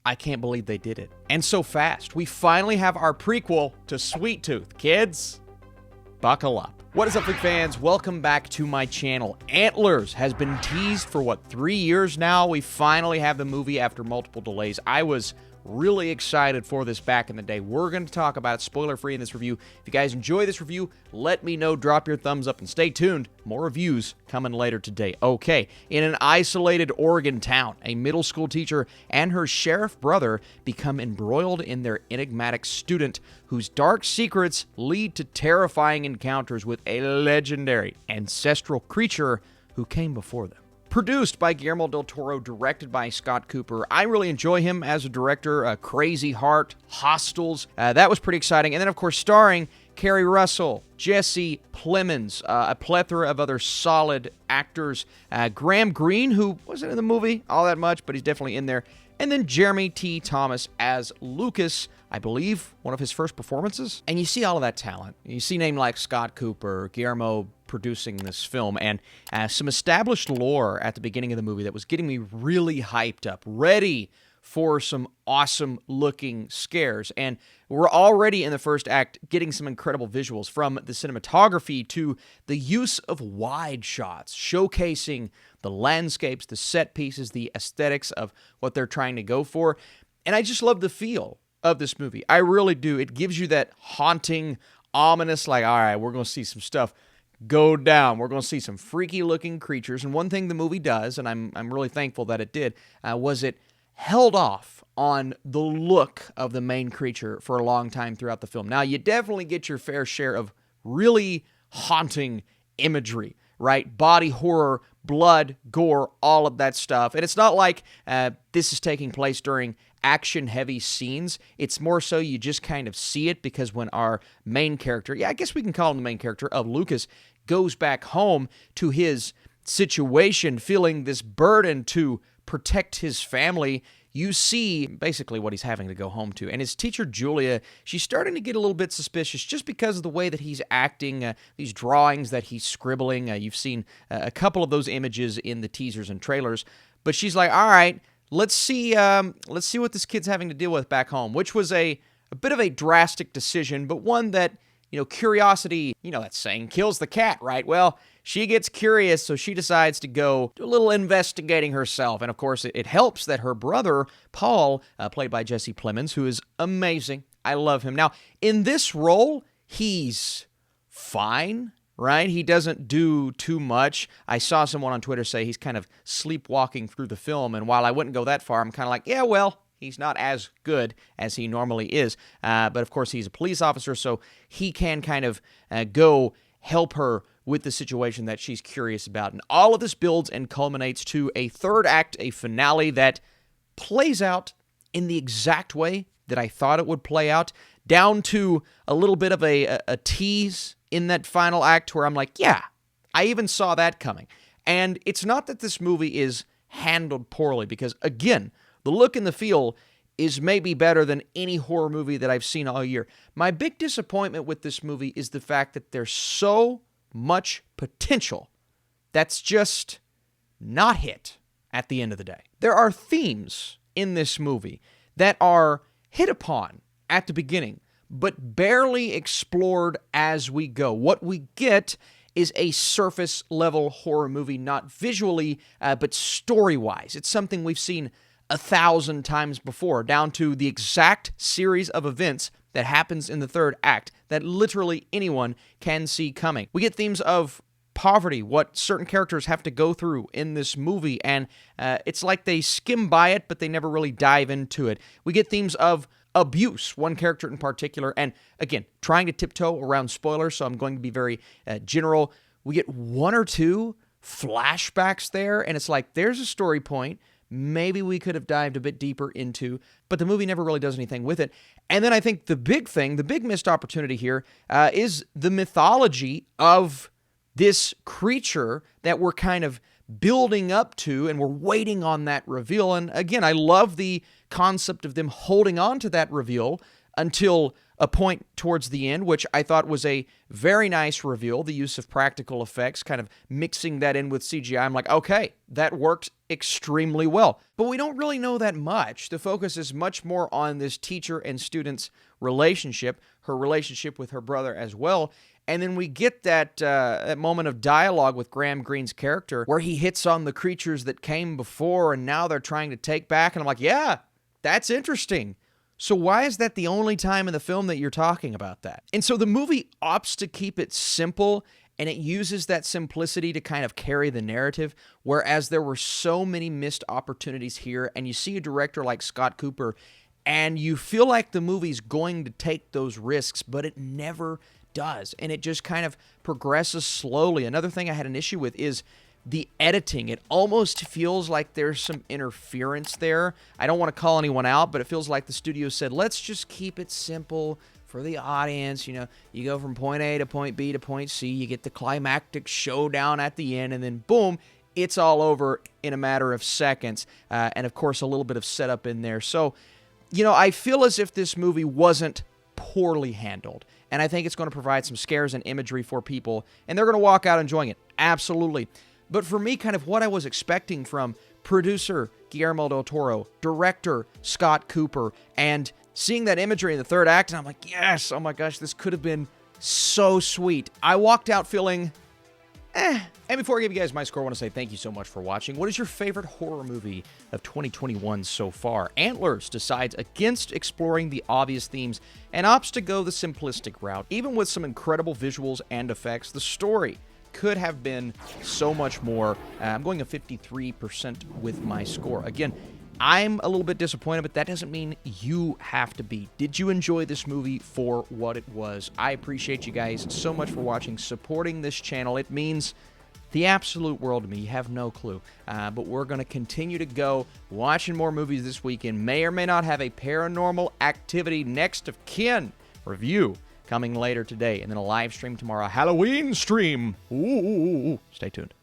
I can't believe they did it. And so fast. We finally have our prequel to Sweet Tooth. Kids, buckle up. What is up, Flick fans? Welcome back to my channel. Antlers has been teased for, 3 years now? We finally have the movie after multiple delays. I was really excited for this back in the day. We're going to talk about it spoiler free in this review. If you guys enjoy this review, let me know. Drop your thumbs up and stay tuned. More reviews coming later today. Okay, in an isolated Oregon town, a middle school teacher and her sheriff brother become embroiled in their enigmatic student whose dark secrets lead to terrifying encounters with a legendary ancestral creature who came before them. Produced by Guillermo del Toro, directed by Scott Cooper. I really enjoy him as a director. Crazy Heart, Hostels, that was pretty exciting. And then, of course, starring Kerry Russell, Jesse Plemons, a plethora of other solid actors. Graham Greene, who wasn't in the movie all that much, but he's definitely in there. And then Jeremy T. Thomas as Lucas, I believe, one of his first performances. And you see all of that talent. You see names like Scott Cooper, Guillermo producing this film, and some established lore at the beginning of the movie that was getting me really hyped up, ready for some awesome-looking scares. And we're already in the first act getting some incredible visuals, from the cinematography to the use of wide shots, showcasing the landscapes, the set pieces, the aesthetics of what they're trying to go for. And I just love the feel of this movie. I really do. It gives you that haunting, ominous, like, all right, we're going to see some stuff go down. We're going to see some freaky-looking creatures. And one thing the movie does, and I'm really thankful that it did, was it held off on the look of the main creature for a long time throughout the film. Now, you definitely get your fair share of really haunting imagery, right? Body horror, blood, gore, all of that stuff. And it's not like this is taking place during action-heavy scenes. It's more so you just kind of see it because when our main character, I guess we can call him the main character of Lucas, goes back home to his situation, feeling this burden to protect his family, you see basically what he's having to go home to. And his teacher, Julia, she's starting to get a little bit suspicious just because of the way that he's acting, these drawings that he's scribbling. You've seen a couple of those images in the teasers and trailers. But she's like, all right, let's see what this kid's having to deal with back home, which was a bit of a drastic decision, but one that, curiosity, that saying, kills the cat, right? Well, she gets curious, so she decides to go do a little investigating herself. And of course, it helps that her brother, Paul, played by Jesse Plemons, who is amazing. I love him. Now, in this role, he's fine, right? He doesn't do too much. I saw someone on Twitter say he's kind of sleepwalking through the film, and while I wouldn't go that far, I'm kind of like, yeah, well, he's not as good as he normally is. But of course, he's a police officer, so he can kind of go help her with the situation that she's curious about. And all of this builds and culminates to a third act, a finale that plays out in the exact way that I thought it would play out, down to a little bit of a tease in that final act where I'm like, yeah, I even saw that coming. And it's not that this movie is handled poorly, because, again, the look and the feel is maybe better than any horror movie that I've seen all year. My big disappointment with this movie is the fact that there's so much potential that's just not hit at the end of the day. There are themes in this movie that are hit upon at the beginning, but barely explored as we go. What we get is a surface-level horror movie, not visually, but story-wise. It's something we've seen 1,000 times before, down to the exact series of events that happens in the third act that literally anyone can see coming. We get themes of poverty, what certain characters have to go through in this movie, and it's like they skim by it, but they never really dive into it. We get themes of abuse, one character in particular, and again, trying to tiptoe around spoilers, so I'm going to be very general. We get one or two flashbacks there, and it's like, there's a story point maybe we could have dived a bit deeper into, but the movie never really does anything with it. And then I think the big thing, the big missed opportunity here, is the mythology of this creature that we're kind of building up to, and we're waiting on that reveal. And again, I love the concept of them holding on to that reveal until a point towards the end, which I thought was a very nice reveal, the use of practical effects, kind of mixing that in with CGI. I'm like, okay, that worked extremely well. But we don't really know that much. The focus is much more on this teacher and student's relationship, her relationship with her brother as well. And then we get that moment of dialogue with Graham Greene's character where he hits on the creatures that came before and now they're trying to take back. And I'm like, yeah, that's interesting. So why is that the only time in the film that you're talking about that? And so the movie opts to keep it simple, and it uses that simplicity to kind of carry the narrative, whereas there were so many missed opportunities here, and you see a director like Scott Cooper, and you feel like the movie's going to take those risks, but it never does, and it just kind of progresses slowly. Another thing I had an issue with is the editing. It almost feels like there's some interference there. I don't want to call anyone out, but it feels like the studio said, let's just keep it simple for the audience. You know, you go from point A to point B to point C, you get the climactic showdown at the end, and then boom, it's all over in a matter of seconds. And of course, a little bit of setup in there. So, you know, I feel as if this movie wasn't poorly handled. And I think it's going to provide some scares and imagery for people, and they're going to walk out enjoying it. Absolutely. But for me, kind of what I was expecting from producer Guillermo del Toro, director Scott Cooper, and seeing that imagery in the third act, and I'm like, yes, oh my gosh, this could have been so sweet. I walked out feeling, And before I give you guys my score, I want to say thank you so much for watching. What is your favorite horror movie of 2021 so far? Antlers decides against exploring the obvious themes and opts to go the simplistic route. Even with some incredible visuals and effects, the story could have been so much more. I'm going a 53% with my score. Again, I'm a little bit disappointed, but that doesn't mean you have to be. Did you enjoy this movie for what it was? I appreciate you guys so much for watching, supporting this channel. It means the absolute world to me. You have no clue. But we're going to continue to go watching more movies this weekend. May or may not have a Paranormal Activity Next of Kin review coming later today, and then a live stream tomorrow, a Halloween stream. Ooh, stay tuned.